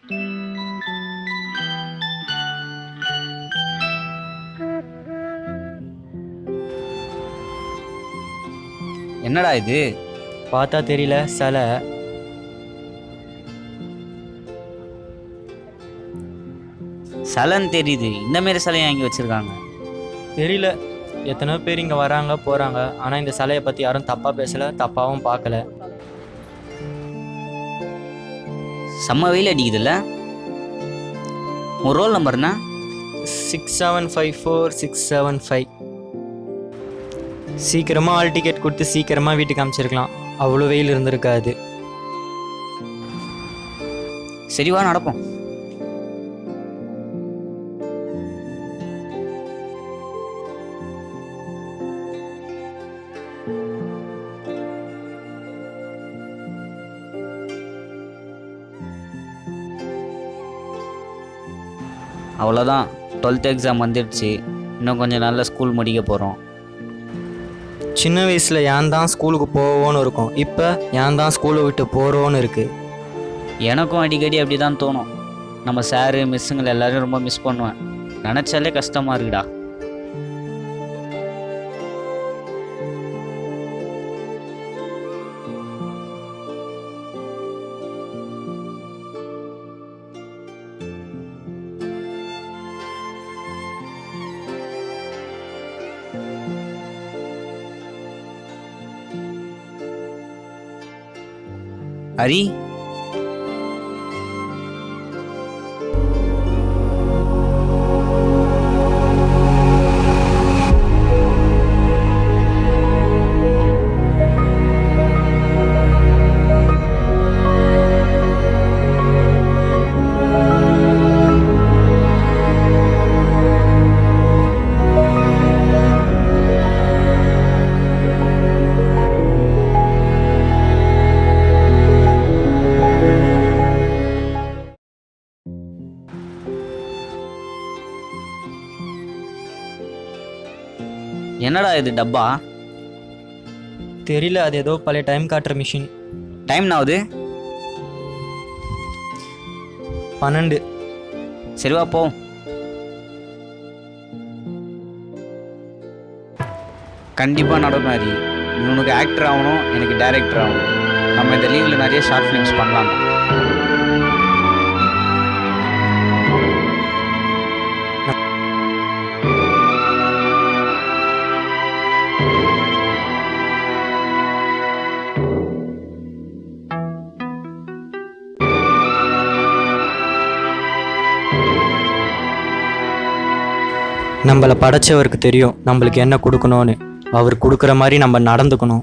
என்னடா இது? பார்த்தா தெரியல, சிலை. சிலைன்னு தெரியுது, இந்த மாரி சிலையை வாங்கி வச்சிருக்காங்க. தெரியல, எத்தனையோ பேர் இங்கே வராங்க போகிறாங்க, ஆனால் இந்த சிலையை பற்றி யாரும் தப்பாக பேசலை, தப்பாகவும் பார்க்கல. செம்ம வெயில் அடிக்குதுல்ல? உன் ரோல் நம்பர்னா? 6754675. சீக்கிரமாக ஆல் டிக்கெட் கொடுத்து சீக்கிரமாக வீட்டுக்கு அனுப்பிச்சிருக்கலாம், அவ்வளோ வெயில் இருந்திருக்காது. சரிவா, நடப்போம். அவ்வளோதான், 12th எக்ஸாம் வந்துடுச்சு. இன்னும் கொஞ்சம் நாளில் ஸ்கூல் முடிக்க போகிறோம். சின்ன வயசில் ஏன் தான் ஸ்கூலுக்கு போவோன்னு இருக்கும், இப்போ ஏன் தான் ஸ்கூலை விட்டு போகிறோன்னு இருக்குது. எனக்கும் அடிக்கடி அப்படி தான் தோணும். நம்ம சாரு மிஸ்ஸுங்களை எல்லோரும் ரொம்ப மிஸ் பண்ணுவேன். நினச்சாலே கஷ்டமாக இருக்குடா. ஹரி, என்னடா இது டப்பா? தெரியல, அது ஏதோ பழைய டைம் காட்டுற மிஷின். டைம் ஆகுது. 12. சரிவா போ. கண்டிப்பாக நடக்கும் ஹரி. உனக்கு ஆக்டர் ஆகணும், எனக்கு டைரக்டர் ஆகணும். நம்ம இந்த லீவில் நிறைய ஷார்ட் ஃபிலிம்ஸ் பண்ணலாம். நம்மளை படைச்சவருக்கு தெரியும் நம்மளுக்கு என்ன கொடுக்கணும்னு. அவர் கொடுக்குற மாதிரி நம்ம நடந்துக்கணும்.